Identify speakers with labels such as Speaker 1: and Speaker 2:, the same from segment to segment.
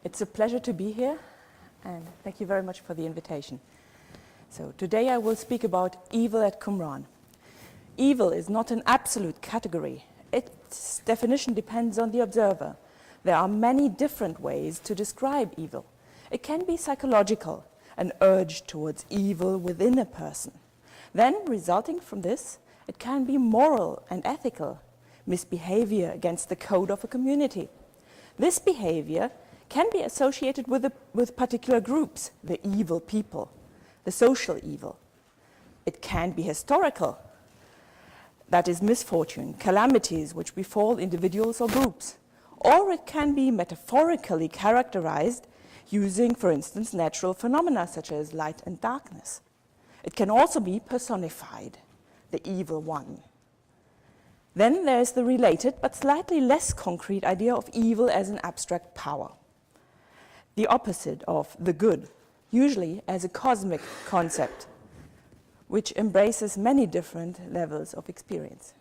Speaker 1: It's a pleasure to be here, and thank you very much for the invitation. So today I will speak about evil at Qumran. Evil is not an absolute category. Its definition depends on the observer. There are many different ways to describe evil. It can be psychological, an urge towards evil within a person. Then, resulting from this, it can be moral and ethical, misbehavior against the code of a community. This behavior can be associated with particular groups, the evil people, the social evil. It can be historical, that is misfortune, calamities which befall individuals or groups. Or it can be metaphorically characterized using, for instance, natural phenomena such as light and darkness. It can also be personified, the evil one. Then there is the related but slightly less concrete idea of evil as an abstract power, the opposite of the good, usually as a cosmic concept, which embraces many different levels of experience.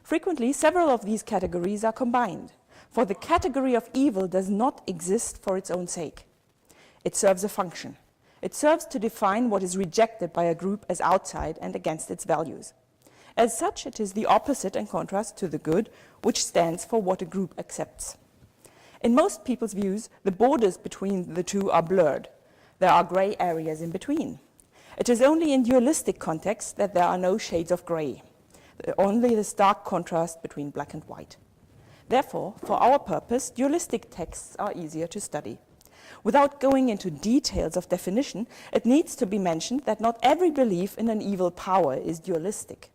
Speaker 1: Frequently, several of these categories are combined, for the category of evil does not exist for its own sake. It serves a function. It serves to define what is rejected by a group as outside and against its values. As such, it is the opposite and contrast to the good, which stands for what a group accepts. In most people's views, the borders between the two are blurred. There are gray areas in between. It is only in dualistic contexts that there are no shades of gray, only the stark contrast between black and white. Therefore, for our purpose, dualistic texts are easier to study. Without going into details of definition, it needs to be mentioned that not every belief in an evil power is dualistic.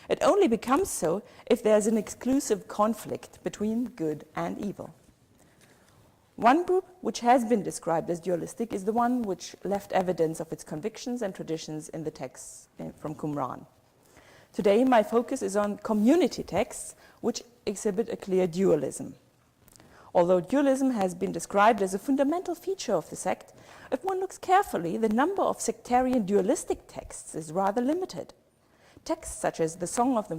Speaker 1: It only becomes so if there is an exclusive conflict between good and evil. One group which has been described as dualistic is the one which left evidence of its convictions and traditions in the texts from Qumran. Today, my focus is on community texts which exhibit a clear dualism. Although dualism has been described as a fundamental feature of the sect, if one looks carefully, the number of sectarian dualistic texts is rather limited. Texts such as the Song of the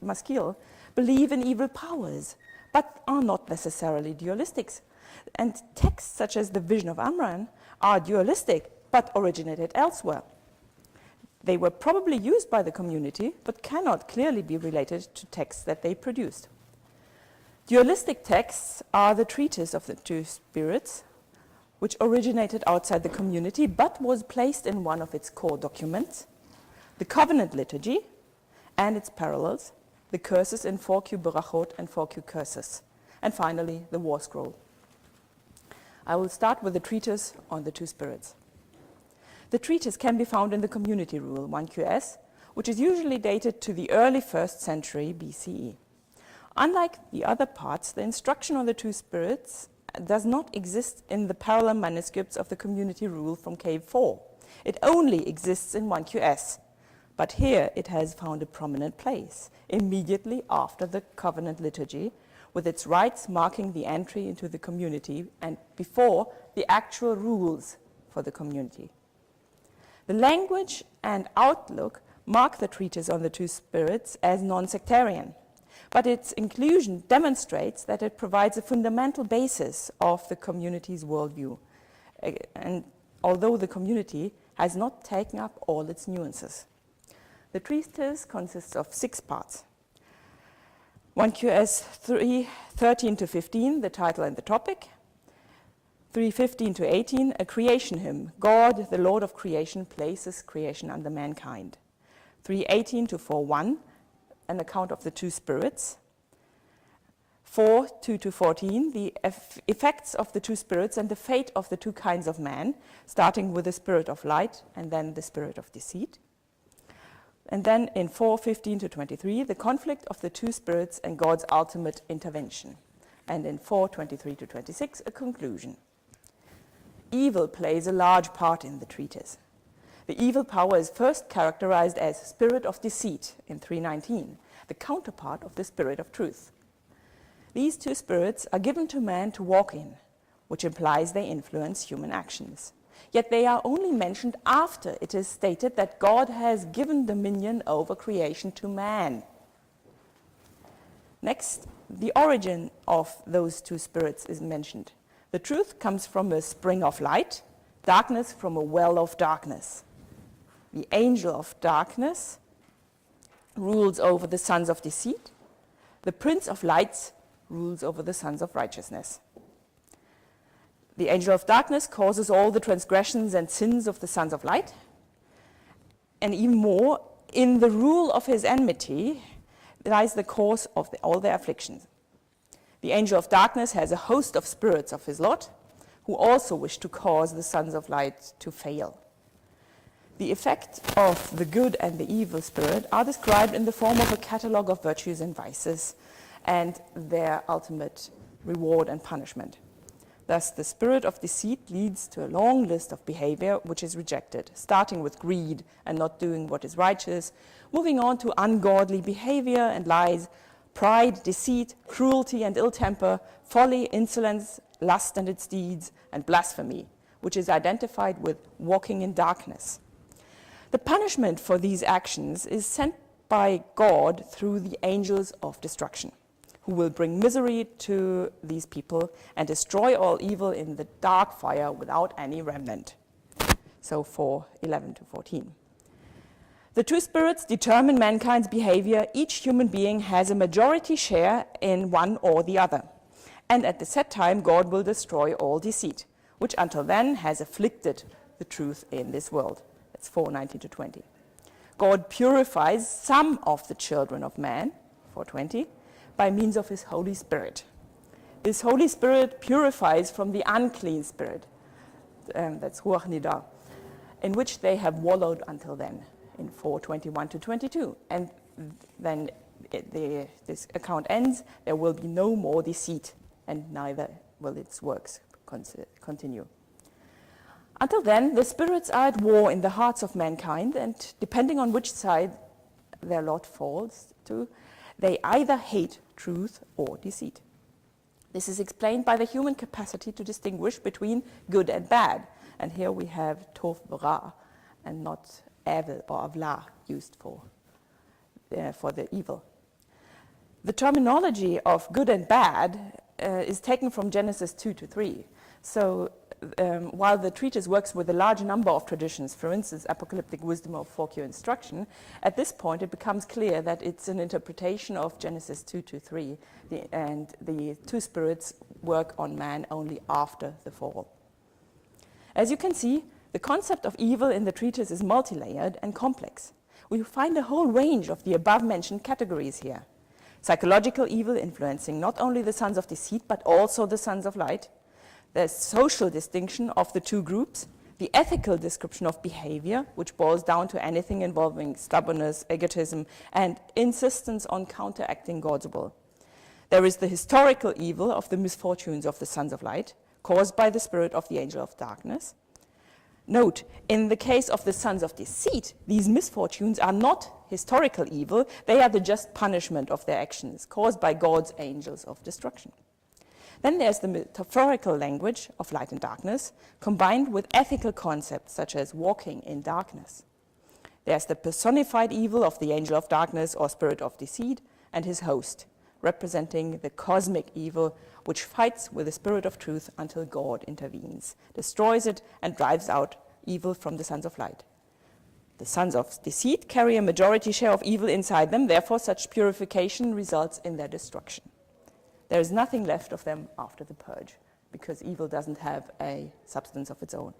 Speaker 1: Maskil believe in evil powers, but are not necessarily dualistics. And texts such as the Vision of Qumran are dualistic, but originated elsewhere. They were probably used by the community, but cannot clearly be related to texts that they produced. Dualistic texts are the treatise of the two spirits, which originated outside the community, but was placed in one of its core documents, the covenant liturgy, and its parallels, the curses in 4Q Berachot and 4Q curses, and finally, the war scroll. I will start with the treatise on the two spirits. The treatise can be found in the community rule, 1QS, which is usually dated to the early 1st century BCE. Unlike the other parts, the instruction on the two spirits does not exist in the parallel manuscripts of the community rule from Cave 4. It only exists in 1QS, but here it has found a prominent place, immediately after the covenant liturgy, with its rites marking the entry into the community and before the actual rules for the community. The language and outlook mark the treatise on the two spirits as non-sectarian, but its inclusion demonstrates that it provides a fundamental basis of the community's worldview, and although the community has not taken up all its nuances. The treatise consists of 6 parts. 1QS 3:13 to 15, the title and the topic. 3:15 to 18, a creation hymn. God, the Lord of creation, places creation under mankind. 3:18 to 4:1, an account of the two spirits. 4:2 to 14, the effects of the two spirits and the fate of the two kinds of man, starting with the spirit of light and then the spirit of deceit. And then in 4:15 to 23, the conflict of the two spirits and God's ultimate intervention. And in 4:23 to 26, a conclusion. Evil plays a large part in the treatise. The evil power is first characterized as spirit of deceit in 3:19, the counterpart of the spirit of truth. These two spirits are given to man to walk in, which implies they influence human actions. Yet they are only mentioned after it is stated that God has given dominion over creation to man. Next, the origin of those two spirits is mentioned. The truth comes from a spring of light, darkness from a well of darkness. The angel of darkness rules over the sons of deceit. The prince of lights rules over the sons of righteousness. The angel of darkness causes all the transgressions and sins of the sons of light. And even more, in the rule of his enmity lies the cause of all their afflictions. The angel of darkness has a host of spirits of his lot, who also wish to cause the sons of light to fail. The effect of the good and the evil spirit are described in the form of a catalogue of virtues and vices, and their ultimate reward and punishment. Thus, the spirit of deceit leads to a long list of behavior which is rejected, starting with greed and not doing what is righteous, moving on to ungodly behavior and lies, pride, deceit, cruelty and ill temper, folly, insolence, lust and its deeds, and blasphemy, which is identified with walking in darkness. The punishment for these actions is sent by God through the angels of destruction, who will bring misery to these people and destroy all evil in the dark fire without any remnant. So 4:11 to 14. The two spirits determine mankind's behavior. Each human being has a majority share in one or the other. And at the set time, God will destroy all deceit, which until then has afflicted the truth in this world. That's 4:19 to 20. God purifies some of the children of man, 4:20, by means of his Holy Spirit. This Holy Spirit purifies from the unclean spirit, that's Ruach Nida, in which they have wallowed until then, in 4:21 to 22. And then this account ends, there will be no more deceit, and neither will its works continue. Until then, the spirits are at war in the hearts of mankind, and depending on which side their lot falls to, they either hate truth or deceit. This is explained by the human capacity to distinguish between good and bad. And here we have tov v'ra and not evil or avla used for the evil. The terminology of good and bad is taken from Genesis 2 to 3. So while the treatise works with a large number of traditions, for instance, apocalyptic wisdom or 4Q instruction, at this point it becomes clear that it's an interpretation of Genesis 2 to 3, and the two spirits work on man only after the fall. As you can see, the concept of evil in the treatise is multi-layered and complex. We find a whole range of the above-mentioned categories here. Psychological evil influencing not only the sons of deceit, but also the sons of light. The social distinction of the two groups, the ethical description of behavior, which boils down to anything involving stubbornness, egotism, and insistence on counteracting God's will. There is the historical evil of the misfortunes of the sons of light, caused by the spirit of the angel of darkness. Note, in the case of the sons of deceit, these misfortunes are not historical evil, they are the just punishment of their actions, caused by God's angels of destruction. Then there's the metaphorical language of light and darkness, combined with ethical concepts such as walking in darkness. There's the personified evil of the angel of darkness or spirit of deceit and his host, representing the cosmic evil which fights with the spirit of truth until God intervenes, destroys it, and drives out evil from the sons of light. The sons of deceit carry a majority share of evil inside them, therefore such purification results in their destruction. There is nothing left of them after the purge, because evil doesn't have a substance of its own.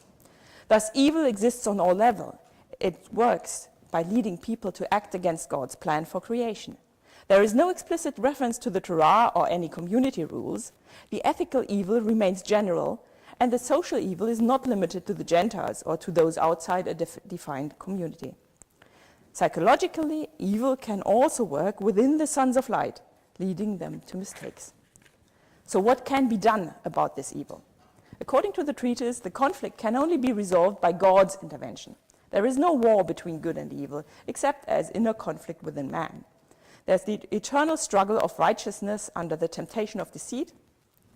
Speaker 1: Thus, evil exists on all levels. It works by leading people to act against God's plan for creation. There is no explicit reference to the Torah or any community rules. The ethical evil remains general, and the social evil is not limited to the Gentiles or to those outside a defined community. Psychologically, evil can also work within the sons of light, leading them to mistakes. So what can be done about this evil? According to the treatise, the conflict can only be resolved by God's intervention. There is no war between good and evil, except as inner conflict within man. There's the eternal struggle of righteousness under the temptation of deceit,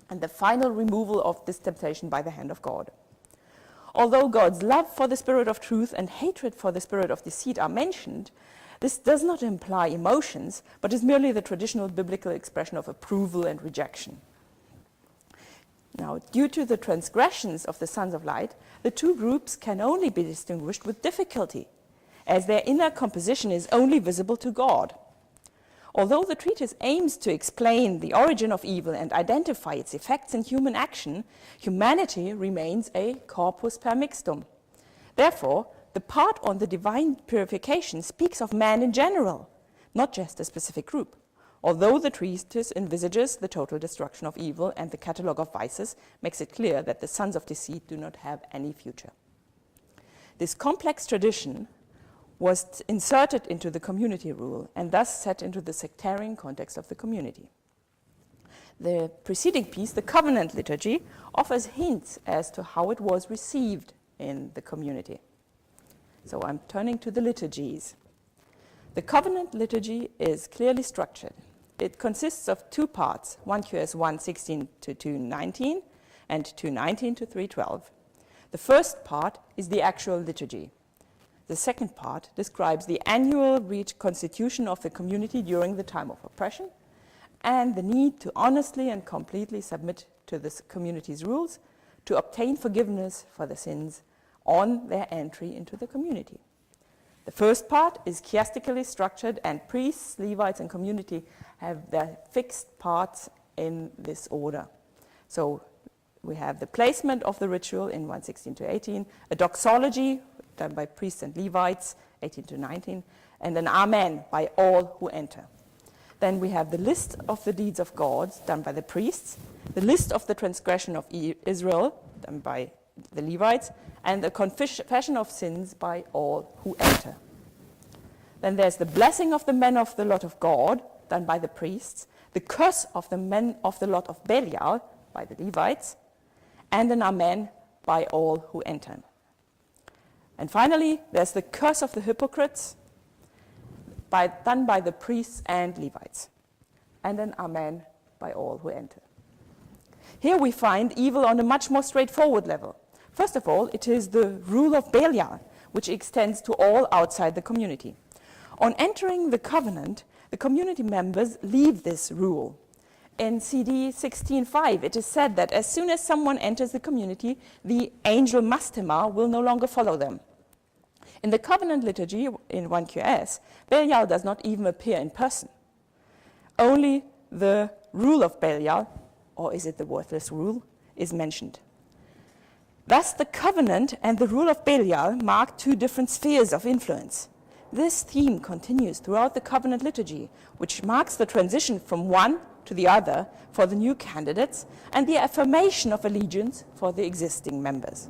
Speaker 1: and the final removal of this temptation by the hand of God. Although God's love for the spirit of truth and hatred for the spirit of deceit are mentioned, this does not imply emotions, but is merely the traditional biblical expression of approval and rejection. Now, due to the transgressions of the sons of light, the two groups can only be distinguished with difficulty, as their inner composition is only visible to God. Although the treatise aims to explain the origin of evil and identify its effects in human action, humanity remains a corpus permixtum. Therefore, the part on the divine purification speaks of man in general, not just a specific group, although the treatise envisages the total destruction of evil, and the catalogue of vices makes it clear that the sons of deceit do not have any future. This complex tradition was inserted into the community rule and thus set into the sectarian context of the community. The preceding piece, the covenant liturgy, offers hints as to how it was received in the community. So I'm turning to the liturgies. The covenant liturgy is clearly structured. It consists of two parts, 1 QS 1:16 to 2:19 and 2:19 to 3:12. The first part is the actual liturgy. The second part describes the annual reconstitution of the community during the time of oppression and the need to honestly and completely submit to the community's rules to obtain forgiveness for the sins on their entry into the community. The first part is chiastically structured, and priests, Levites, and community have their fixed parts in this order. So we have the placement of the ritual in 1:16 to 18, a doxology done by priests and Levites, 18 to 19, and an Amen by all who enter. Then we have the list of the deeds of God done by the priests, the list of the transgression of Israel done by the Levites, and the confession of sins by all who enter. Then there's the blessing of the men of the lot of God done by the priests, the curse of the men of the lot of Belial by the Levites, and an Amen by all who enter. And finally, there's the curse of the hypocrites done by the priests and Levites, and an Amen by all who enter. Here we find evil on a much more straightforward level. First of all, it is the rule of Belial, which extends to all outside the community. On entering the covenant, the community members leave this rule. In CD 16:5, it is said that as soon as someone enters the community, the angel Mastema will no longer follow them. In the covenant liturgy in 1 QS, Belial does not even appear in person. Only the rule of Belial, or is it the worthless rule, is mentioned. Thus, the covenant and the rule of Belial mark two different spheres of influence. This theme continues throughout the covenant liturgy, which marks the transition from one to the other for the new candidates and the affirmation of allegiance for the existing members.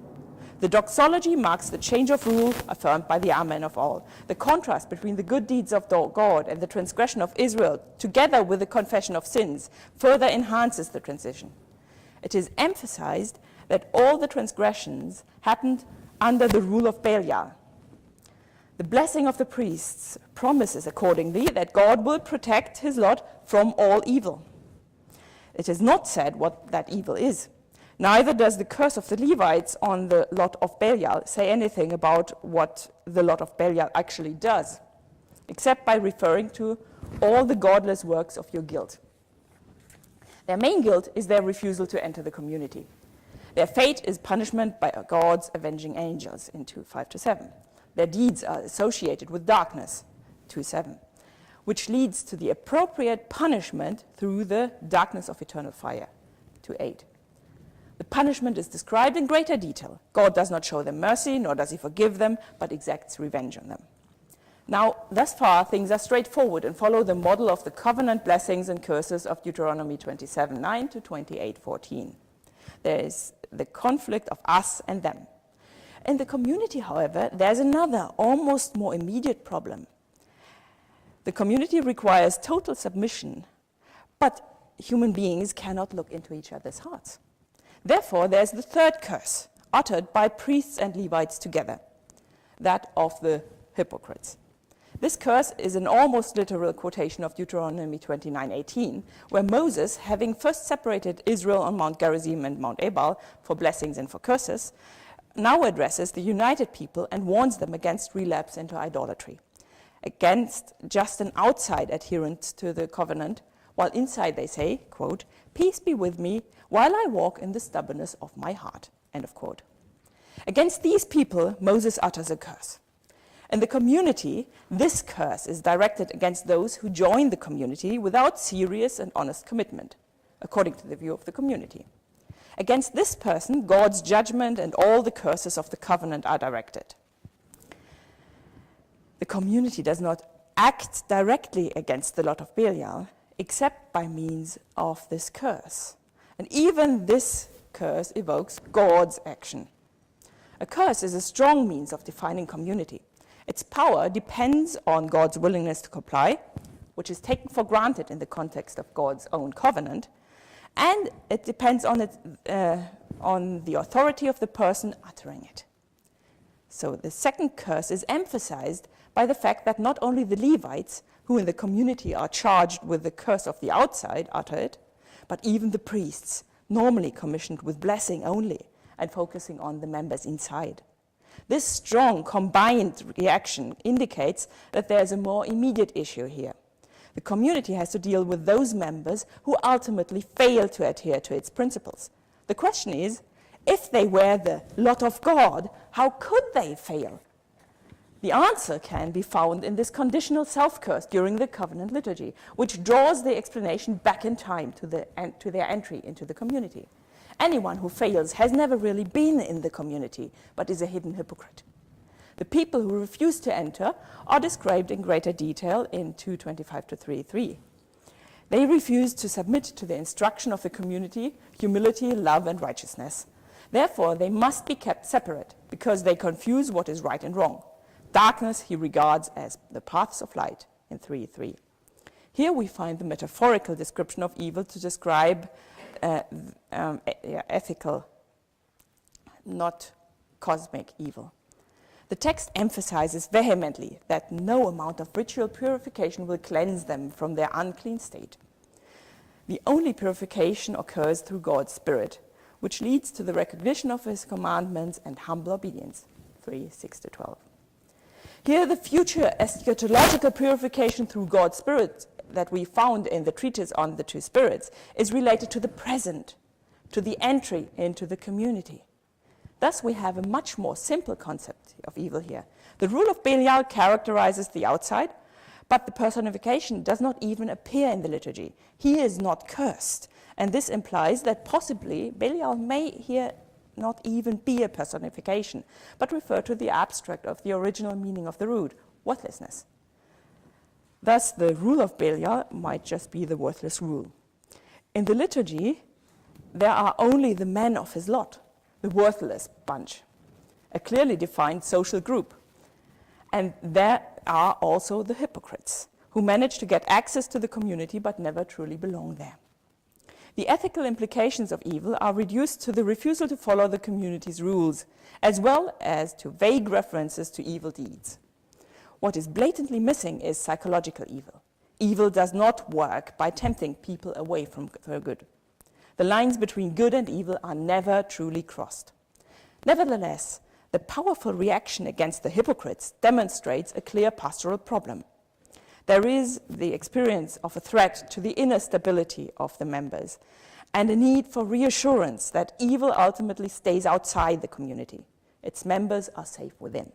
Speaker 1: The doxology marks the change of rule affirmed by the Amen of all. The contrast between the good deeds of God and the transgression of Israel, together with the confession of sins, further enhances the transition. It is emphasized that all the transgressions happened under the rule of Belial. The blessing of the priests promises accordingly that God will protect his lot from all evil. It is not said what that evil is. Neither does the curse of the Levites on the lot of Belial say anything about what the lot of Belial actually does, except by referring to all the godless works of your guild. Their main guilt is their refusal to enter the community. Their fate is punishment by God's avenging angels in 2:5 to 7. Their deeds are associated with darkness, 2:7, which leads to the appropriate punishment through the darkness of eternal fire, 2:8. The punishment is described in greater detail. God does not show them mercy, nor does he forgive them, but exacts revenge on them. Now, thus far, things are straightforward and follow the model of the covenant blessings and curses of Deuteronomy 27:9 to 28:14. There is the conflict of us and them. In the community, however, there's another, almost more immediate problem. The community requires total submission, but human beings cannot look into each other's hearts. Therefore, there's the third curse, uttered by priests and Levites together, that of the hypocrites. This curse is an almost literal quotation of Deuteronomy 29:18, where Moses, having first separated Israel on Mount Gerizim and Mount Ebal for blessings and for curses, now addresses the united people and warns them against relapse into idolatry, against just an outside adherence to the covenant, while inside they say, quote, "Peace be with me while I walk in the stubbornness of my heart," end of quote. Against these people, Moses utters a curse. In the community, this curse is directed against those who join the community without serious and honest commitment, according to the view of the community. Against this person, God's judgment and all the curses of the covenant are directed. The community does not act directly against the lot of Belial, except by means of this curse. And even this curse evokes God's action. A curse is a strong means of defining community. Its power depends on God's willingness to comply, which is taken for granted in the context of God's own covenant, and it depends on the authority of the person uttering it. So the second curse is emphasized by the fact that not only the Levites, who in the community are charged with the curse of the outside, utter it, but even the priests, normally commissioned with blessing only and focusing on the members inside. This strong combined reaction indicates that there is a more immediate issue here. The community has to deal with those members who ultimately fail to adhere to its principles. The question is, if they were the lot of God, how could they fail? The answer can be found in this conditional self-curse during the covenant liturgy, which draws the explanation back in time to their entry into the community. Anyone who fails has never really been in the community, but is a hidden hypocrite. The people who refuse to enter are described in greater detail in 2:25 to 3:3. They refuse to submit to the instruction of the community, humility, love, and righteousness. Therefore, they must be kept separate, because they confuse what is right and wrong. Darkness he regards as the paths of light in 3:3. Here we find the metaphorical description of evil to describe ethical, not cosmic evil. The text emphasizes vehemently that no amount of ritual purification will cleanse them from their unclean state. The only purification occurs through God's Spirit, which leads to the recognition of his commandments and humble obedience, 3:6 to 12. Here, the future eschatological purification through God's Spirit that we found in the treatise on the two spirits is related to the present, to the entry into the community. Thus, we have a much more simple concept of evil here. The rule of Belial characterizes the outside, but the personification does not even appear in the liturgy. He is not cursed, and this implies that possibly Belial may here not even be a personification, but refer to the abstract of the original meaning of the root, worthlessness. Thus, the rule of Belial might just be the worthless rule. In the liturgy, there are only the men of his lot, the worthless bunch, a clearly defined social group. And there are also the hypocrites, who manage to get access to the community but never truly belong there. The ethical implications of evil are reduced to the refusal to follow the community's rules, as well as to vague references to evil deeds. What is blatantly missing is psychological evil. Evil does not work by tempting people away from their good. The lines between good and evil are never truly crossed. Nevertheless, the powerful reaction against the hypocrites demonstrates a clear pastoral problem. There is the experience of a threat to the inner stability of the members and a need for reassurance that evil ultimately stays outside the community. Its members are safe within.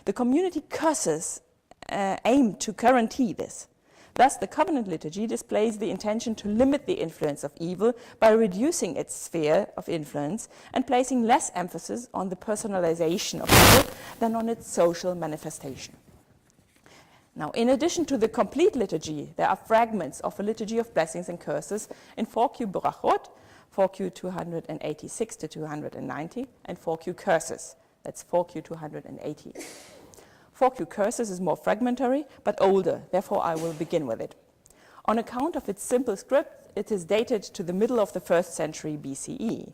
Speaker 1: The community curses aim to guarantee this. Thus, the covenant liturgy displays the intention to limit the influence of evil by reducing its sphere of influence and placing less emphasis on the personalization of evil than on its social manifestation. Now, in addition to the complete liturgy, there are fragments of a liturgy of blessings and curses in 4Q Berachot, 4Q 286 to 290, and 4Q curses, that's 4Q 280. 4Q curses is more fragmentary, but older, therefore I will begin with it. On account of its simple script, it is dated to the middle of the 1st century BCE,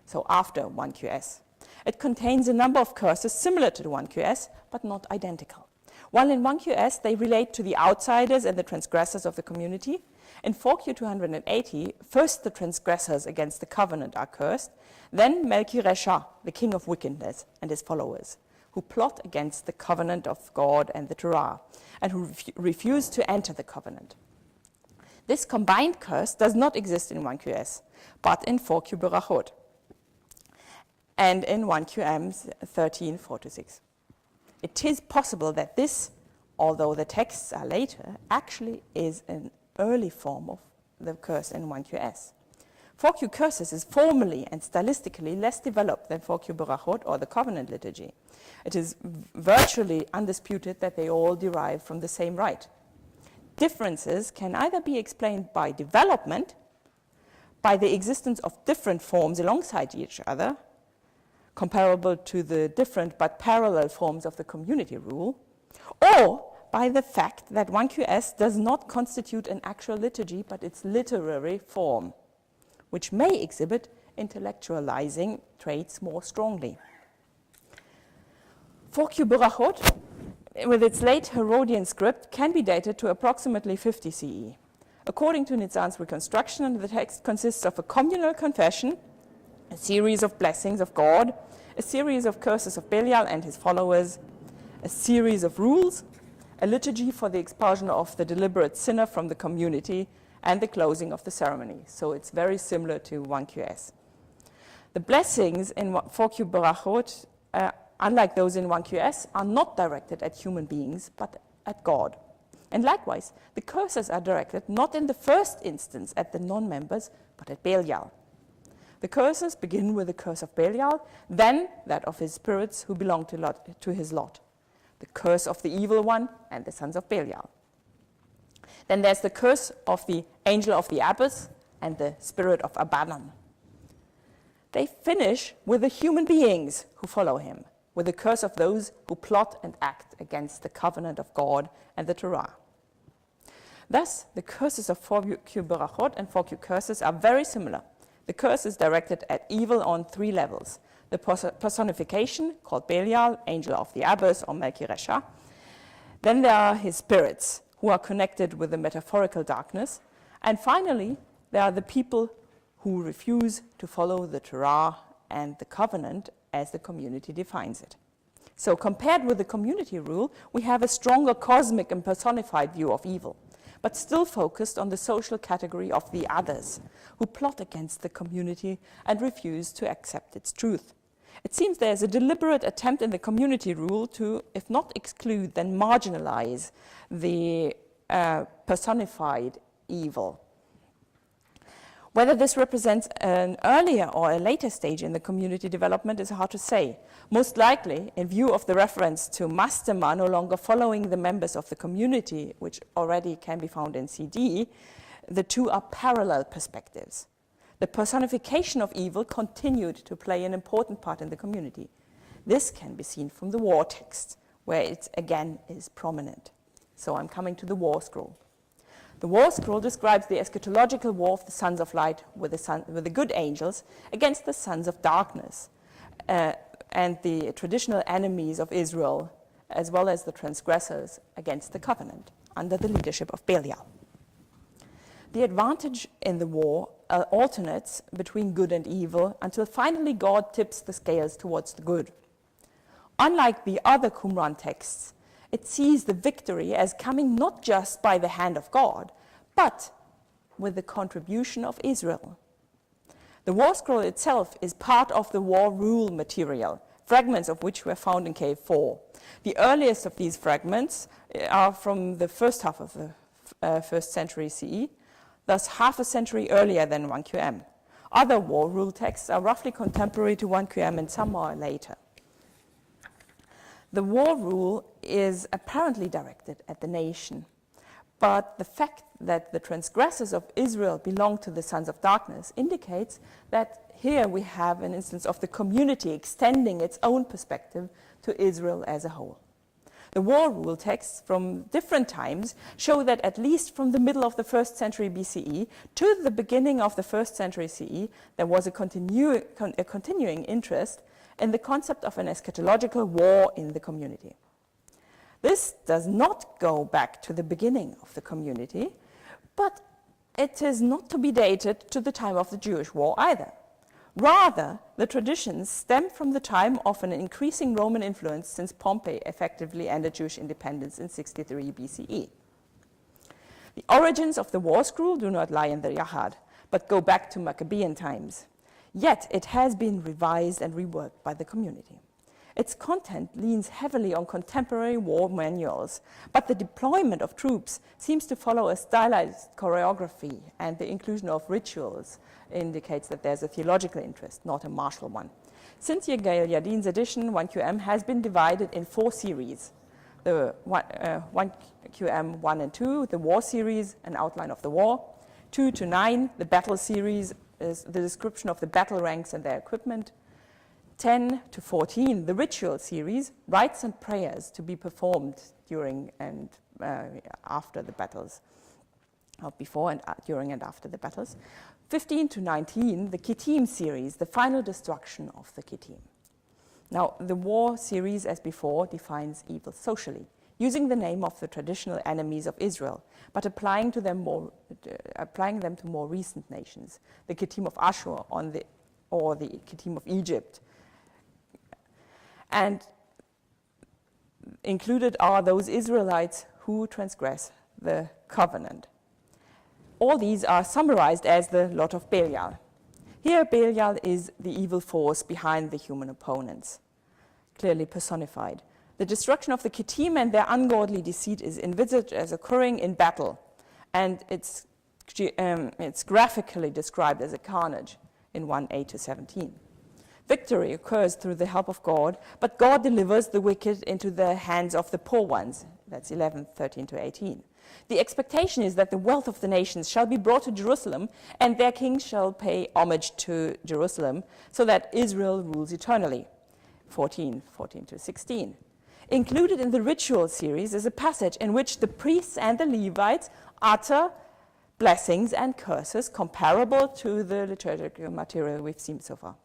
Speaker 1: so after 1QS. It contains a number of curses similar to the 1QS, but not identical. While in 1QS, they relate to the outsiders and the transgressors of the community. In 4Q 280, first the transgressors against the covenant are cursed, then Melchiresha, the king of wickedness, and his followers, who plot against the covenant of God and the Torah, and who refuse to enter the covenant. This combined curse does not exist in 1QS, but in 4Q Berachot, and in 1QM 13, 4-6. It is possible that this, although the texts are later, actually is an early form of the curse in 1QS. 4Q curses is formally and stylistically less developed than 4Q Berachot or the covenant liturgy. It is virtually undisputed that they all derive from the same rite. Differences can either be explained by development, by the existence of different forms alongside each other, comparable to the different but parallel forms of the community rule, or by the fact that 1QS does not constitute an actual liturgy, but its literary form, which may exhibit intellectualizing traits more strongly. 4Q Berachot, with its late Herodian script, can be dated to approximately 50 CE. According to Nitzan's reconstruction, the text consists of a communal confession, a series of blessings of God, a series of curses of Belial and his followers, a series of rules, a liturgy for the expulsion of the deliberate sinner from the community, and the closing of the ceremony. So it's very similar to 1QS. The blessings in 4Q Berachot, unlike those in 1QS, are not directed at human beings, but at God. And likewise, the curses are directed not in the first instance at the non-members, but at Belial. The curses begin with the curse of Belial, then that of his spirits who belong to his lot, the curse of the evil one and the sons of Belial. Then there's the curse of the angel of the abyss and the spirit of Aberdeen. They finish with the human beings who follow him, with the curse of those who plot and act against the covenant of God and the Torah. Thus, the curses of 4Q Berachot and 4Q curses are very similar. The curse is directed at evil on three levels: the personification, called Belial, angel of the abyss, or Melchiresha. Then there are his spirits, who are connected with the metaphorical darkness. And finally, there are the people who refuse to follow the Torah and the covenant as the community defines it. So compared with the community rule, we have a stronger cosmic and personified view of evil, but still focused on the social category of the others, who plot against the community and refuse to accept its truth. It seems there is a deliberate attempt in the community rule to, if not exclude, then marginalize the personified evil. Whether this represents an earlier or a later stage in the community development is hard to say. Most likely, in view of the reference to Mastema no longer following the members of the community, which already can be found in CD, the two are parallel perspectives. The personification of evil continued to play an important part in the community. This can be seen from the war text, where it again is prominent. So I'm coming to the war scroll. The war scroll describes the eschatological war of the sons of light with the good angels against the sons of darkness and the traditional enemies of Israel, as well as the transgressors against the covenant under the leadership of Belial. The advantage in the war alternates between good and evil until finally God tips the scales towards the good. Unlike the other Qumran texts, it sees the victory as coming not just by the hand of God, but with the contribution of Israel. The war scroll itself is part of the war rule material, fragments of which were found in Cave 4. The earliest of these fragments are from the first half of the 1st century CE, thus half a century earlier than 1QM. Other war rule texts are roughly contemporary to 1QM and some are later. The war rule is apparently directed at the nation, but the fact that the transgressors of Israel belong to the sons of darkness indicates that here we have an instance of the community extending its own perspective to Israel as a whole. The war rule texts from different times show that at least from the middle of the 1st century BCE to the beginning of the 1st century CE, there was a continuing interest in the concept of an eschatological war in the community. This does not go back to the beginning of the community, but it is not to be dated to the time of the Jewish war either. Rather, the traditions stem from the time of an increasing Roman influence since Pompey effectively ended Jewish independence in 63 BCE. The origins of the war scroll do not lie in the Yahad, but go back to Maccabean times. Yet it has been revised and reworked by the community. Its content leans heavily on contemporary war manuals, but the deployment of troops seems to follow a stylized choreography, and the inclusion of rituals indicates that there's a theological interest, not a martial one. Since Yigael Yadin's edition, 1QM has been divided in 4 series. The 1QM 1 and 2, the war series, an outline of the war. 2 to 9, the battle series, is the description of the battle ranks and their equipment. 10 to 14, the ritual series, rites and prayers to be performed during and after the battles, or before and during and after the battles. 15 to 19, the Kittim series, the final destruction of the Kittim. Now, the war series, as before, defines evil socially, using the name of the traditional enemies of Israel, but applying them to more recent nations, the Kittim of Ashur or the Kittim of Egypt. And included are those Israelites who transgress the covenant. All these are summarized as the lot of Belial. Here, Belial is the evil force behind the human opponents, clearly personified. The destruction of the Kittim and their ungodly deceit is envisaged as occurring in battle, and it's graphically described as a carnage in 1:8 to 17. Victory occurs through the help of God, but God delivers the wicked into the hands of the poor ones. That's 11:13 to 18. The expectation is that the wealth of the nations shall be brought to Jerusalem, and their king shall pay homage to Jerusalem, so that Israel rules eternally. 14:14 to 16. Included in the ritual series is a passage in which the priests and the Levites utter blessings and curses comparable to the liturgical material we've seen so far.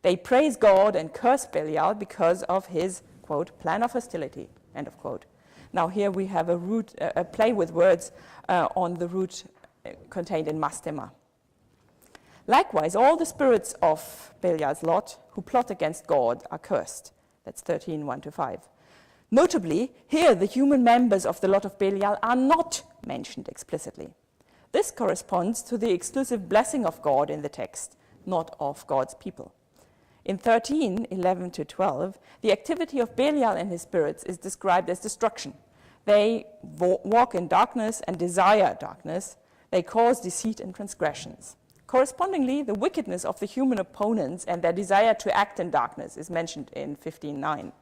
Speaker 1: They praise God and curse Belial because of his, quote, plan of hostility, end of quote. Now here we have a play with words on the root contained in mastema. Likewise, all the spirits of Belial's lot who plot against God are cursed. That's 13:1 to 5. Notably, here the human members of the lot of Belial are not mentioned explicitly. This corresponds to the exclusive blessing of God in the text, not of God's people. In 13:11 to 12, the activity of Belial and his spirits is described as destruction. They walk in darkness and desire darkness. They cause deceit and transgressions. Correspondingly, the wickedness of the human opponents and their desire to act in darkness is mentioned in 15:9.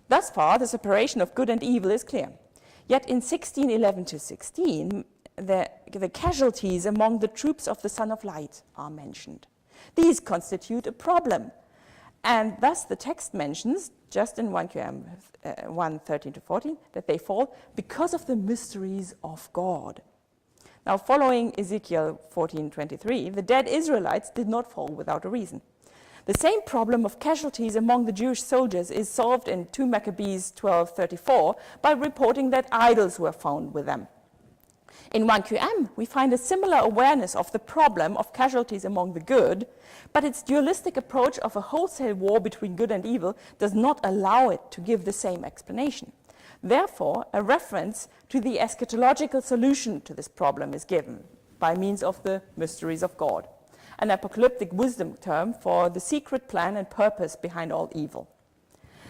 Speaker 1: Thus far, the separation of good and evil is clear. Yet in 16:11 to 16, the casualties among the troops of the Son of Light are mentioned. These constitute a problem, and thus the text mentions, just in 1QM 1:13 to 14, that they fall because of the mysteries of God. Now, following Ezekiel 14:23, the dead Israelites did not fall without a reason. The same problem of casualties among the Jewish soldiers is solved in 2 Maccabees 12:34 by reporting that idols were found with them. In 1QM, we find a similar awareness of the problem of casualties among the good, but its dualistic approach of a wholesale war between good and evil does not allow it to give the same explanation. Therefore, a reference to the eschatological solution to this problem is given by means of the mysteries of God, an apocalyptic wisdom term for the secret plan and purpose behind all evil.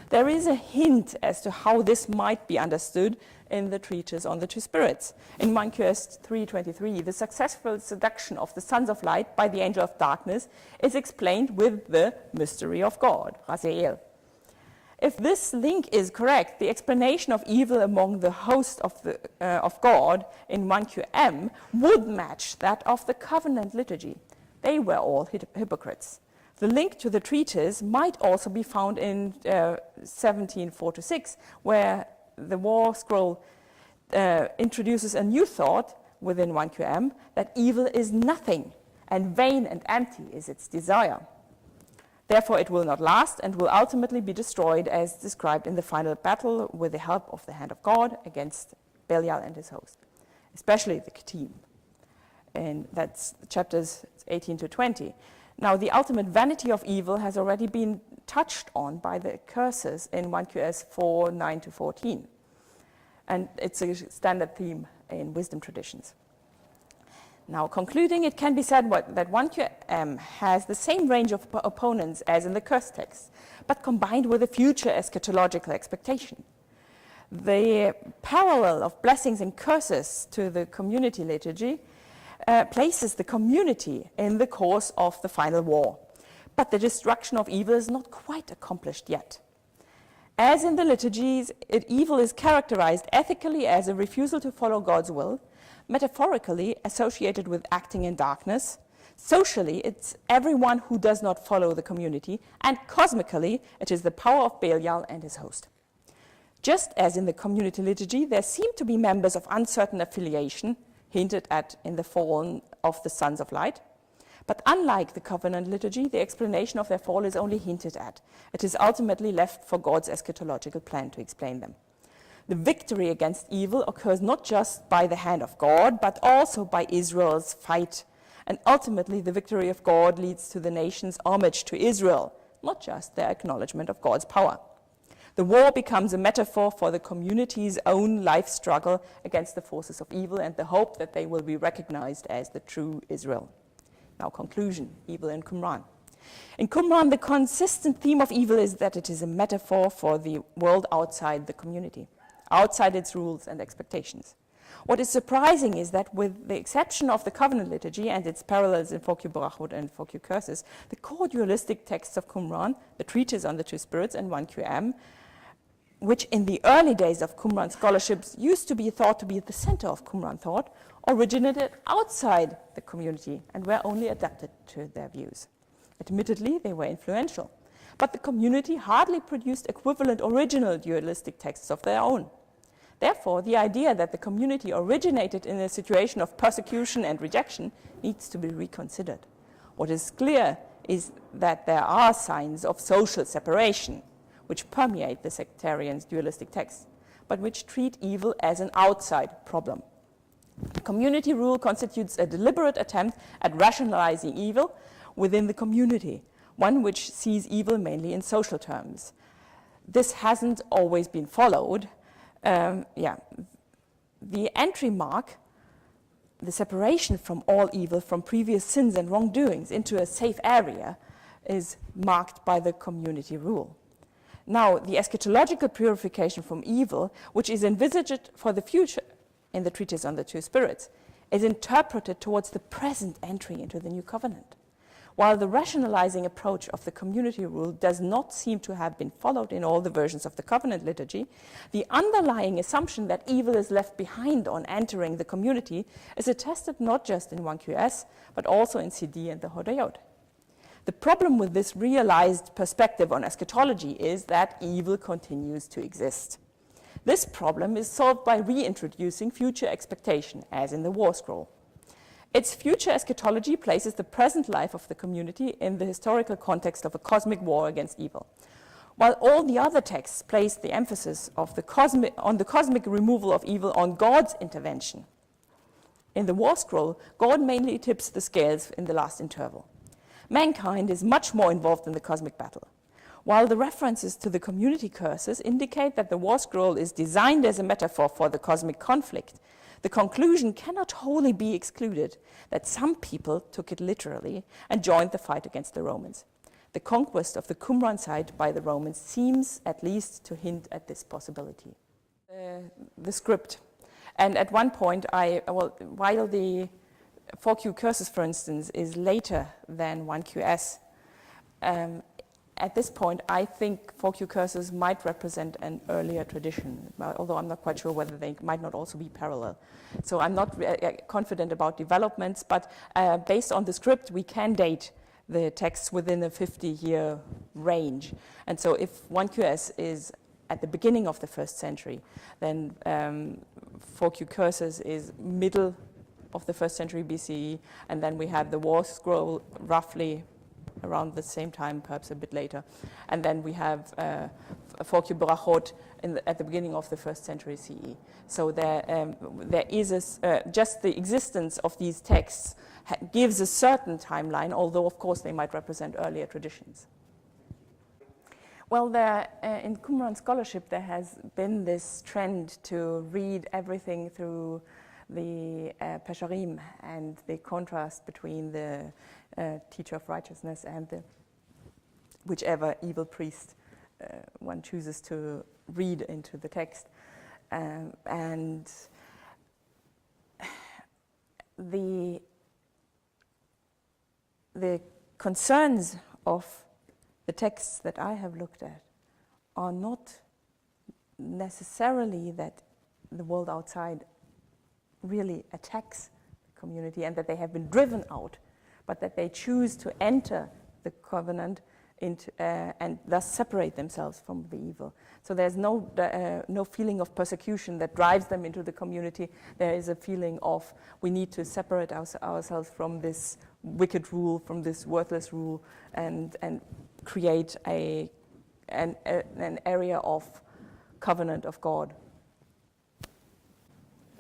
Speaker 1: There is a hint as to how this might be understood in the treatise on the two spirits. In 1QS 3:23, the successful seduction of the sons of light by the angel of darkness is explained with the mystery of God, Raziel. If this link is correct, the explanation of evil among the host of God in 1QM would match that of the covenant liturgy. They were all hypocrites. The link to the treatise might also be found in 17:4 to 6, where the war scroll introduces a new thought within 1QM, that evil is nothing, and vain and empty is its desire. Therefore, it will not last and will ultimately be destroyed, as described in the final battle with the help of the hand of God against Belial and his host, especially the Kittim. And that's chapters 18 to 20. Now, the ultimate vanity of evil has already been touched on by the curses in 1QS 4:9 to 14. And it's a standard theme in wisdom traditions. Now, concluding, it can be said that 1QM has the same range of opponents as in the curse text, but combined with a future eschatological expectation. The parallel of blessings and curses to the community liturgy places the community in the course of the final war, but the destruction of evil is not quite accomplished yet. As in the liturgies, evil is characterized ethically as a refusal to follow God's will, metaphorically associated with acting in darkness. Socially, it's everyone who does not follow the community, and cosmically, it is the power of Belial and his host. Just as in the community liturgy, there seem to be members of uncertain affiliation, hinted at in the fall of the sons of light. But unlike the covenant liturgy, the explanation of their fall is only hinted at. It is ultimately left for God's eschatological plan to explain them. The victory against evil occurs not just by the hand of God, but also by Israel's fight. And ultimately, the victory of God leads to the nation's homage to Israel, not just their acknowledgement of God's power. The war becomes a metaphor for the community's own life struggle against the forces of evil and the hope that they will be recognized as the true Israel. Now, conclusion, evil in Qumran. In Qumran, the consistent theme of evil is that it is a metaphor for the world outside the community, outside its rules and expectations. What is surprising is that with the exception of the covenant liturgy and its parallels in 4Q Brachot and 4Q Curses, the core dualistic texts of Qumran, the treatise on the two spirits and 1QM, which in the early days of Qumran scholarships used to be thought to be at the center of Qumran thought, originated outside the community and were only adapted to their views. Admittedly, they were influential, but the community hardly produced equivalent original dualistic texts of their own. Therefore, the idea that the community originated in a situation of persecution and rejection needs to be reconsidered. What is clear is that there are signs of social separation which permeate the sectarian's dualistic texts, but which treat evil as an outside problem. Community rule constitutes a deliberate attempt at rationalizing evil within the community, one which sees evil mainly in social terms. This hasn't always been followed. The entry mark, the separation from all evil, from previous sins and wrongdoings into a safe area, is marked by the community rule. Now, the eschatological purification from evil, which is envisaged for the future in the treatise on the two spirits, is interpreted towards the present entry into the new covenant. While the rationalizing approach of the community rule does not seem to have been followed in all the versions of the covenant liturgy, the underlying assumption that evil is left behind on entering the community is attested not just in 1QS, but also in CD and the Hodayot. The problem with this realized perspective on eschatology is that evil continues to exist. This problem is solved by reintroducing future expectation, as in the War Scroll. Its future eschatology places the present life of the community in the historical context of a cosmic war against evil, while all the other texts place the emphasis on the cosmic removal of evil on God's intervention. In the War Scroll, God mainly tips the scales in the last interval. Mankind is much more involved in the cosmic battle. While the references to the community curses indicate that the War Scroll is designed as a metaphor for the cosmic conflict, the conclusion cannot wholly be excluded that some people took it literally and joined the fight against the Romans. The conquest of the Qumran site by the Romans seems at least to hint at this possibility. The script. And at one point, while the 4Q Curses, for instance, is later than 1QS, at this point, I think 4Q Curses might represent an earlier tradition, although I'm not quite sure whether they might not also be parallel. So I'm not confident about developments, but based on the script, we can date the texts within a 50-year range. And so if 1QS is at the beginning of the 1st century, then 4Q Curses is middle of the 1st century BCE, and then we have the War Scroll roughly around the same time, perhaps a bit later. And then we have 4Q Brachot at the beginning of the 1st century CE. So there is just the existence of these texts gives a certain timeline, although of course they might represent earlier traditions. Well, in Qumran scholarship there has been this trend to read everything through the Pesharim and the contrast between the teacher of righteousness and the whichever evil priest one chooses to read into the text. And the concerns of the texts that I have looked at are not necessarily that the world outside really attacks the community and that they have been driven out, but that they choose to enter the covenant into, and thus separate themselves from the evil. So there's no feeling of persecution that drives them into the community. There is a feeling of we need to separate ourselves from this wicked rule, from this worthless rule, and create an area of covenant of God.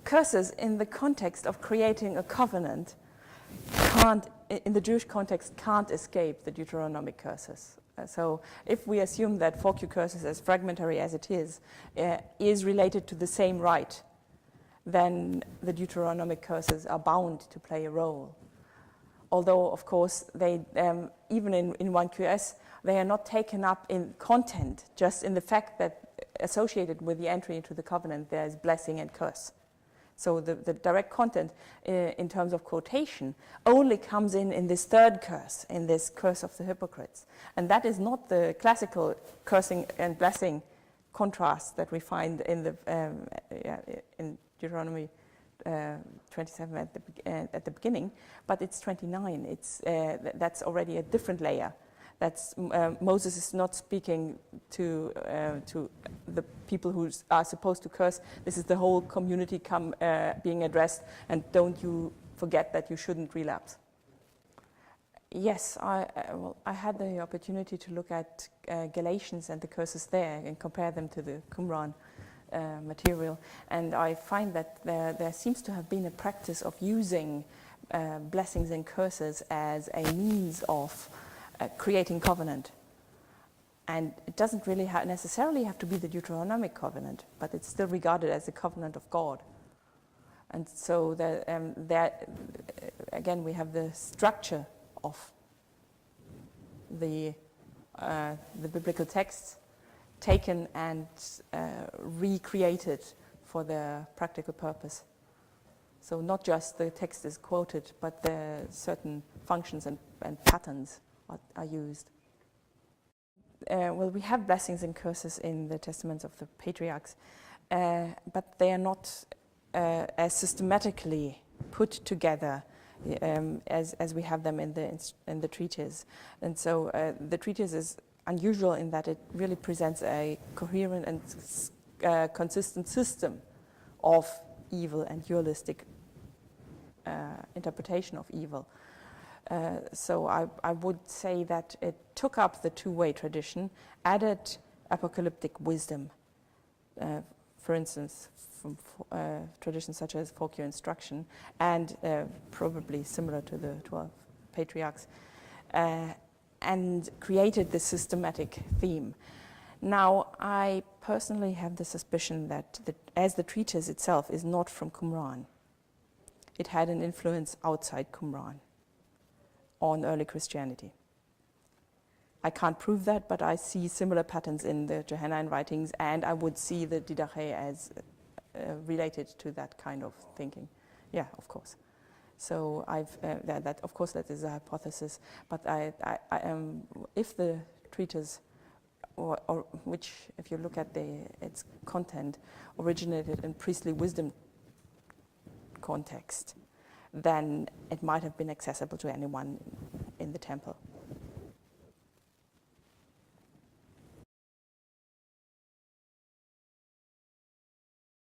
Speaker 1: Curses in the context of creating a covenant in the Jewish context can't escape the Deuteronomic curses. So if we assume that 4Q curses, as fragmentary as it is related to the same rite, then the Deuteronomic curses are bound to play a role. Although, of course, they even in 1QS, they are not taken up in content, just in the fact that associated with the entry into the covenant, there is blessing and curse. So the direct content in terms of quotation only comes in this third curse, in this curse of the hypocrites. And that is not the classical cursing and blessing contrast that we find in Deuteronomy 27 at the beginning, but it's 29. That's already a different layer. That's Moses is not speaking to the people who are supposed to curse. This is the whole community being addressed, and don't you forget that you shouldn't relapse. Yes, I had the opportunity to look at Galatians and the curses there and compare them to the Qumran material, and I find that there seems to have been a practice of using blessings and curses as a means of creating covenant. And it doesn't really necessarily have to be the Deuteronomic covenant, but it's still regarded as the covenant of God. And so again, we have the structure of the biblical texts taken and recreated for their practical purpose. So not just the text is quoted, but the certain functions and patterns are used. Well, we have blessings and curses in the testaments of the patriarchs, but they are not as systematically put together as we have them in the treatise. And so the treatise is unusual in that it really presents a coherent and consistent system of evil and dualistic interpretation of evil. So I would say that it took up the two-way tradition, added apocalyptic wisdom, for instance, from traditions such as 4Q instruction, and probably similar to the 12 patriarchs, and created this systematic theme. Now, I personally have the suspicion that as the treatise itself is not from Qumran, it had an influence outside Qumran on early Christianity. I can't prove that, but I see similar patterns in the Johannine writings, and I would see the Didache as related to that kind of thinking. Yeah, of course. So that of course that is a hypothesis, but if the treatise, or which, if you look at its content, originated in priestly wisdom context, then it might have been accessible to anyone in the temple.